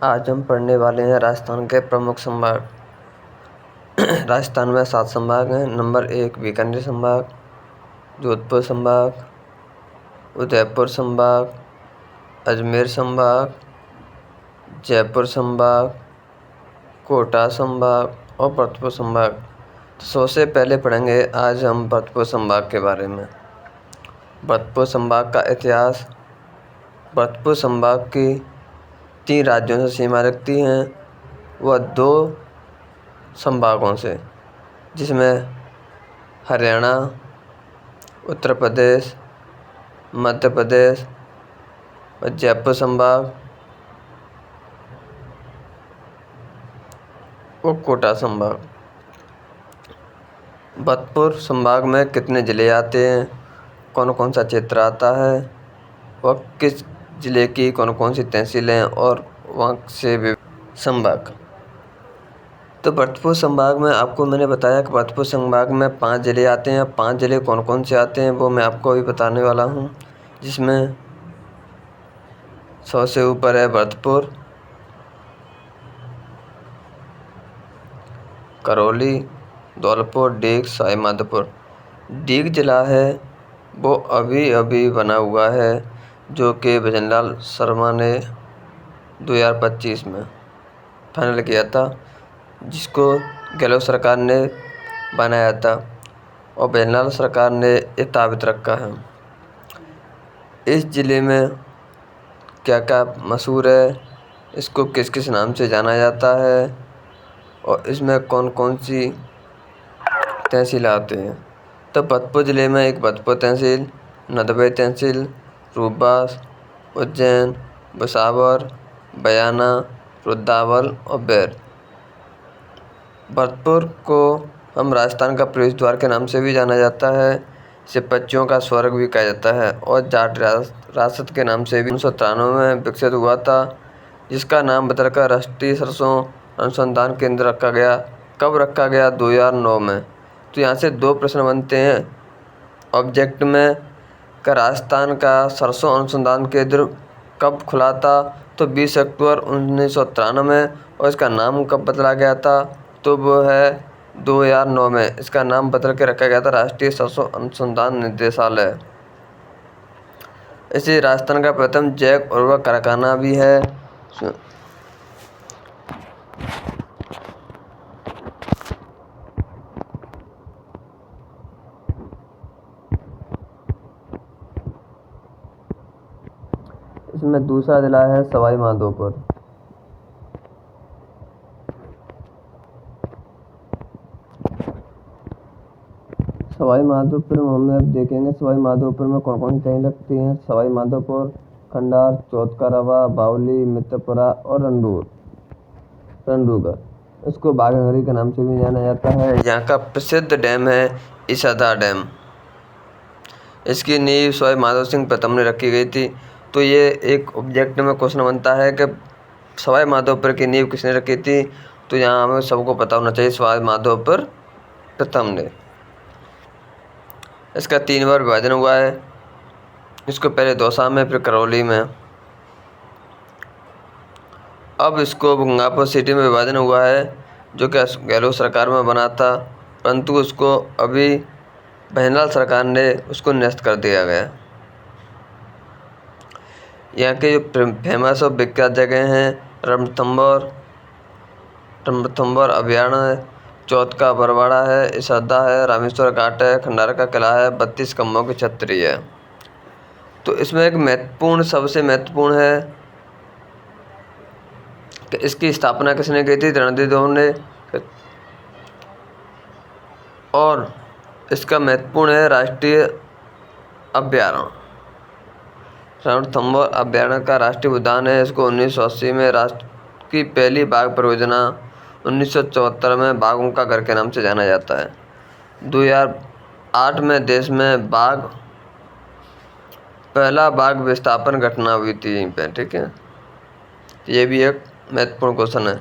आज हम पढ़ने वाले हैं राजस्थान के प्रमुख संभाग। राजस्थान में 7 संभाग हैं। नंबर 1 बीकानेर संभाग, जोधपुर संभाग, उदयपुर संभाग, अजमेर संभाग, जयपुर संभाग, कोटा संभाग और भरतपुर संभाग। तो सबसे पहले पढ़ेंगे आज हम भरतपुर संभाग के बारे में। भरतपुर संभाग का इतिहास। भरतपुर संभाग की 3 राज्यों से सीमा रखती हैं, वह 2 संभागों से, जिसमें हरियाणा, उत्तर प्रदेश, मध्य प्रदेश और जयपुर संभाग और कोटा संभाग। भरतपुर संभाग में कितने ज़िले आते हैं, कौन कौन सा क्षेत्र आता है और किस ज़िले की कौन कौन सी तहसीलें हैं और वहाँ से संभाग। तो भरतपुर संभाग में आपको मैंने बताया कि भरतपुर संभाग में 5 ज़िले आते हैं। 5 ज़िले कौन कौन से आते हैं वो मैं आपको अभी बताने वाला हूँ, जिसमें सबसे ऊपर है भरतपुर, करौली, धौलपुर, डीग, सवाईमाधोपुर। डीग जिला है वो अभी अभी बना हुआ है, जो कि भजनलाल शर्मा ने 2025 में फाइनल किया था, जिसको गहलोत सरकार ने बनाया था और भजनलाल सरकार ने ये ताबित रखा है। इस ज़िले में क्या क्या मशहूर है, इसको किस किस नाम से जाना जाता है और इसमें कौन कौन सी तहसील आते हैं। तो भरतपुर ज़िले में एक भरतपुर तहसील, नदबई तहसील, रूपबास, उज्जैन, भुसावर, बयाना, रुद्रतावल और बैर। भरतपुर को हम राजस्थान का प्रवेश द्वार के नाम से भी जाना जाता है। इसे पक्षियों का स्वर्ग भी कहा जाता है और जाट राजद के नाम से भी 1993 में विकसित हुआ था, जिसका नाम बदलकर राष्ट्रीय सरसों अनुसंधान केंद्र रखा गया। कब रखा गया? 2009 में। तो यहाँ से 2 प्रश्न बनते हैं ऑब्जेक्ट में कि राजस्थान का सरसों अनुसंधान केंद्र कब खुला था? तो 20 अक्टूबर 1993 में। और इसका नाम कब बदला गया था? तो वो है 2009 में। इसका नाम बदल के रखा गया था राष्ट्रीय सरसों अनुसंधान निदेशालय। इसे राजस्थान का प्रथम जैव उर्वरक कारखाना भी है। इसमें दूसरा जिला है सवाईमाधोपुर। सवाईमाधोपुर में हम अब देखेंगे सवाईमाधोपुर में कौन कौन सी ट्रेन लगती हैं। सवाईमाधोपुर, खंडार, चौथका, बावली, मित्रपुरा और रंडूगढ़। इसको बाघनगरी के नाम से भी जाना जाता है। यहाँ का प्रसिद्ध डैम है इसादा डैम। इसकी नींव सवाईमाधो सिंह प्रथम ने रखी गई थी। तो ये एक ऑब्जेक्ट में क्वेश्चन बनता है कि सवाईमाधोपुर की नींव किसने रखी थी? तो यहाँ हमें सबको पता होना चाहिए सवाईमाधोपुर प्रथम ने। इसका 3 बार विभाजन हुआ है। इसको पहले दौसा में, फिर करौली में। अब इसको गंगापुर सिटी में विभाजन हुआ है, जो कि गहलोत सरकार में बना था, परंतु उसको अभी भजनलाल सरकार ने उसको निरस्त कर दिया गया। यहाँ के जो फेमस और विख्यात जगह हैं रणथंभौर अभयारण्य है, चौथ बरवाड़ा है, इसादा है, रामेश्वर घाट है, खंडार का किला है, 32 खम्भों की छतरी है। तो इसमें एक सबसे महत्वपूर्ण है कि इसकी स्थापना किसने की थी? रणधीर ने। और इसका महत्वपूर्ण है राष्ट्रीय अभयारण्य। रणथंभौर अभयारण्य का राष्ट्रीय उद्यान है। इसको 1980 में राष्ट्र की पहली बाघ परियोजना, 1974 में बाघों का घर के नाम से जाना जाता है। 2008 में देश में पहला बाघ विस्थापन घटना हुई थी यहीं पे। ठीक है, ये भी एक महत्वपूर्ण क्वेश्चन है।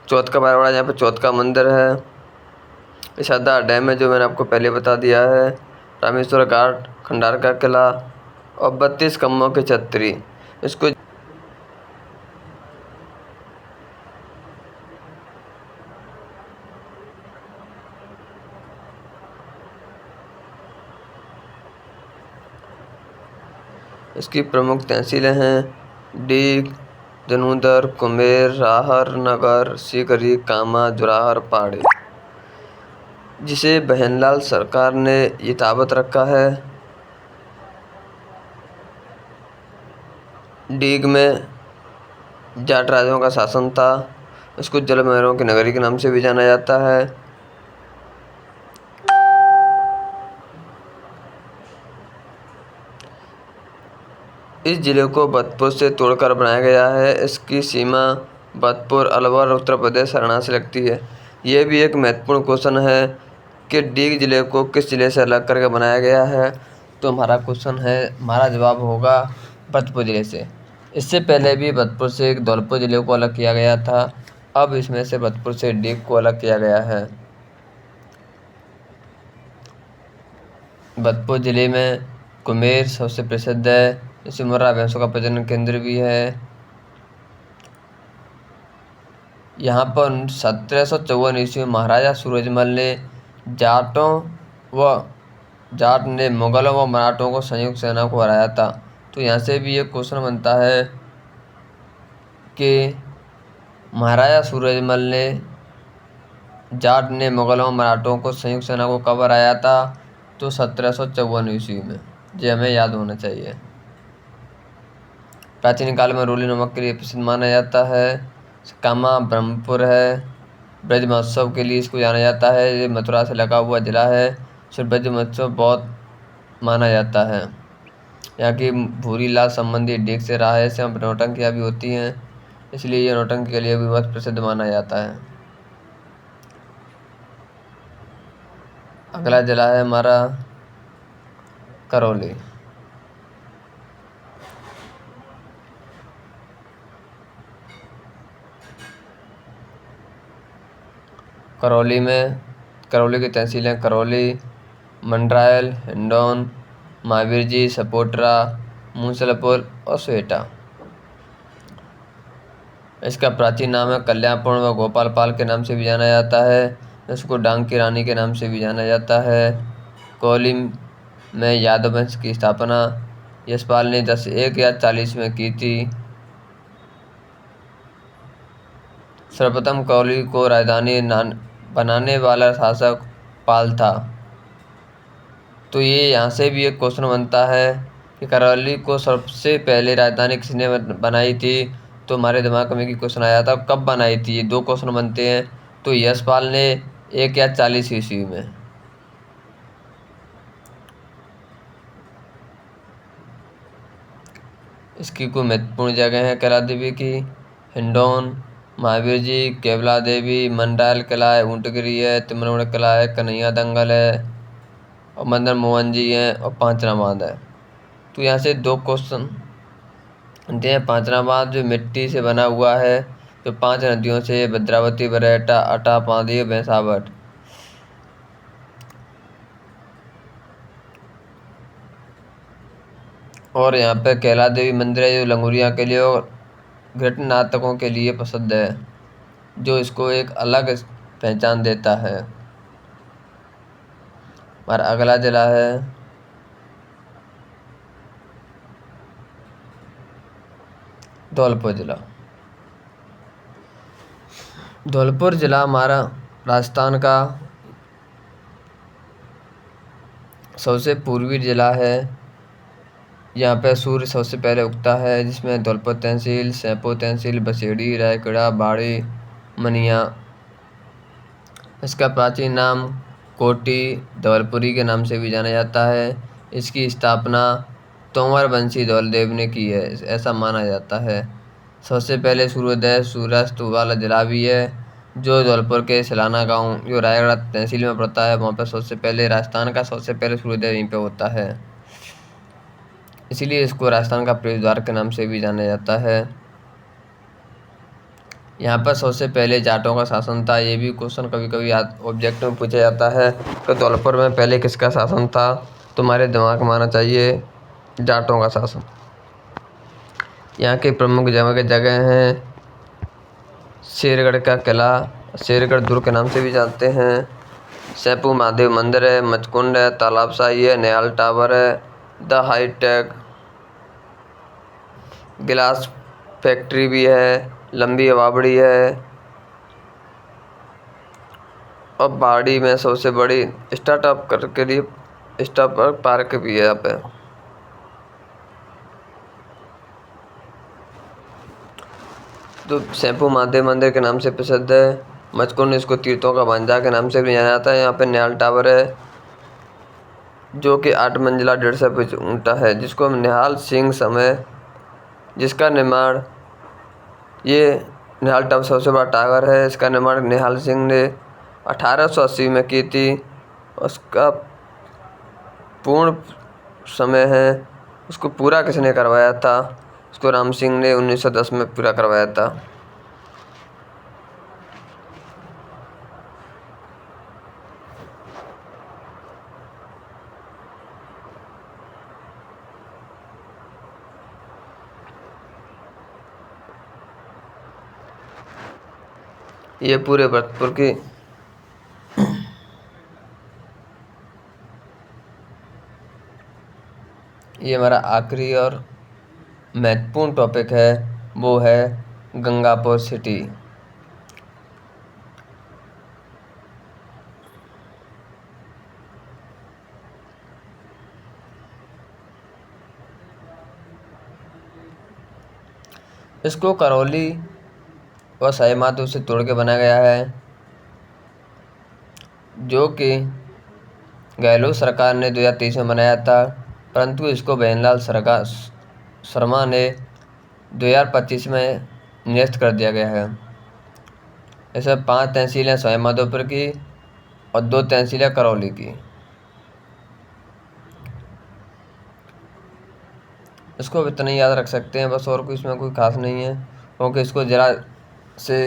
चौथ का बरवाड़ा, यहाँ पे चौथ का मंदिर है। इसादा डैम है, जो मैंने आपको पहले बता दिया है। रामेश्वर घाट, खंडार का किला और 32 खम्भों की छतरी। इसको इसकी प्रमुख तहसीलें हैं डीग, जनूदर, कुमेर, राहर, नगर, सीकरी, कामा, जुराहर, पाड़ी, जिसे बहनलाल सरकार ने यथावत रखा है। डीग में जाट राजाओं का शासन था। इसको जलमहरों की नगरी के नाम से भी जाना जाता है। इस जिले को भतपुर से तोड़कर बनाया गया है। इसकी सीमा भतपुर, अलवर, उत्तर प्रदेश, हरियाणा से लगती है। यह भी एक महत्वपूर्ण क्वेश्चन है कि डीग जिले को किस जिले से अलग करके बनाया गया है। तो हमारा जवाब होगा भतपुर जिले से। इससे पहले भी भतपुर से एक धौलपुर जिले को अलग किया गया था। अब इसमें से भतपुर से डीग को अलग किया गया है। भतपुर जिले में कुमेर सबसे प्रसिद्ध है। इसे मुर्रा भैंसों का प्रजनन केंद्र भी है। यहाँ पर 1754 ईस्वी में महाराजा सूरजमल ने जाट ने मुगलों व मराठों को संयुक्त सेना को हराया था। तो यहाँ से भी एक क्वेश्चन बनता है कि महाराजा सूरजमल ने जाट ने मुगलों व मराठों को संयुक्त सेना को कब हराया था। तो 1754 ईस्वी में। ये हमें याद होना चाहिए। प्राचीन काल में रोली नमक के लिए प्रसिद्ध माना जाता है। कामा ब्रह्मपुर है। ब्रज महोत्सव के लिए इसको जाना जाता है। ये मथुरा से लगा हुआ जिला है। फिर ब्रज महोत्सव बहुत माना जाता है। यहाँ की भूरी लाल संबंधी डीग से राह से नौटंकियाँ भी होती हैं, इसलिए ये नौटंकी के लिए भी बहुत प्रसिद्ध माना जाता है। अगला जिला है हमारा करौली। करौली की तहसीलें करौली, मंडरायल, हिंडौन, महावीर जी, सपोटरा, मूसलपुर और स्वेटा। इसका प्राचीन नाम है कल्याणपुर व गोपालपाल के नाम से भी जाना जाता है। इसको डांग की रानी के नाम से भी जाना जाता है। करौली में यादव वंश की स्थापना यशपाल ने 1001 या 40 में की थी। सर्वप्रथम करौली को राजधानी बनाने वाला शासक पाल था। तो ये यहाँ से भी एक क्वेश्चन बनता है कि करौली को सबसे पहले राजधानी किसने बनाई थी। तो हमारे दिमाग में एक क्वेश्चन आया था कब बनाई थी। ये दो क्वेश्चन बनते हैं। तो यशपाल ने 1 या 40 ईस्वी में। इसकी कोई महत्वपूर्ण जगह है कैला देवी की हिंडौन, महावीर जी, केवला देवी, मंडरायल किला है, ऊंटगिरी है, तिमरौड़ किला है, कन्हैया दंगल है और मदन मोहन जी हैं और पांचना बांध है। तो यहाँ से दो क्वेश्चन बनते हैं। पांचना बांध जो मिट्टी से बना हुआ है, जो 5 नदियों से भद्रावती, बरहेटा, अटा, पांदी, भैंसावट। और यहाँ पे कैला देवी मंदिर है जो लंगूरिया के लिए और घृत नाटकों के लिए प्रसिद्ध है, जो इसको एक अलग पहचान देता है। और अगला जिला है धौलपुर जिला। धौलपुर जिला हमारा राजस्थान का सबसे पूर्वी जिला है। यहाँ पे सूर्य सबसे पहले उगता है, जिसमें धौलपुर तहसील, सैंपो तहसील, बसेड़ी, रायगढ़, बाड़ी, मनिया। इसका प्राचीन नाम कोटी धौलपुरी के नाम से भी जाना जाता है। इसकी स्थापना तोमर वंशी धौलदेव ने की है, ऐसा माना जाता है। सबसे पहले सूर्योदय सूर्यास्त वाला जिला भी है, जो धौलपुर के सिलाना गांव जो रायगढ़ तहसील में पड़ता है, वहाँ पर सबसे पहले राजस्थान का सबसे पहले सूर्योदय यहीं पे होता है। इसीलिए इसको राजस्थान का प्रवेश द्वार के नाम से भी जाना जाता है। यहाँ पर सबसे पहले जाटों का शासन था। ये भी क्वेश्चन कभी कभी ऑब्जेक्ट में पूछा जाता है कि धौलपुर में पहले किसका शासन था। तुम्हारे दिमाग में आना चाहिए जाटों का शासन। यहाँ की प्रमुख जगह हैं शेरगढ़ का किला, शेरगढ़ दुर्ग के नाम से भी जानते हैं। सैंपू महादेव मंदिर है, मचकुंड है, तालाबशाही है, नयाल टावर है, द हाईटेक गिलास फैक्ट्री भी है, लंबी बावड़ी है और पहाड़ी में सबसे बड़ी स्टार्टअप करके लिए स्टार्टअप पार्क भी है यहाँ पे। तो शैम्पू महादेव मंदिर के नाम से प्रसिद्ध है। मचकुंड इसको तीर्थों का भांजा के नाम से भी जाना जाता है। यहाँ पे निहाल टावर है जो कि 8 मंजिला 150 फीट ऊंचा है, जिसको निहाल सिंह समय जिसका निर्माण ये निहाल टावर सबसे बड़ा टावर है। इसका निर्माण निहाल सिंह ने 1880 में की थी। उसका पूर्ण समय है, उसको पूरा किसने करवाया था? उसको राम सिंह ने 1910 में पूरा करवाया था। ये पूरे भरतपुर की ये हमारा आखिरी और महत्वपूर्ण टॉपिक है, वो है गंगापुर सिटी। इसको करौली व सवाई माधोपुर से तोड़ के बनाया गया है, जो कि गहलोत सरकार ने 2023 में बनाया था, परंतु इसको बहनलाल शर्मा ने 2025 में निरस्त कर दिया गया है। इसमें 5 तहसीलें सवाई माधोपुर की और 2 तहसीलें करौली की। इसको इतना ही याद रख सकते हैं बस, और कुछ इसमें कोई खास नहीं है, क्योंकि इसको ज़रा से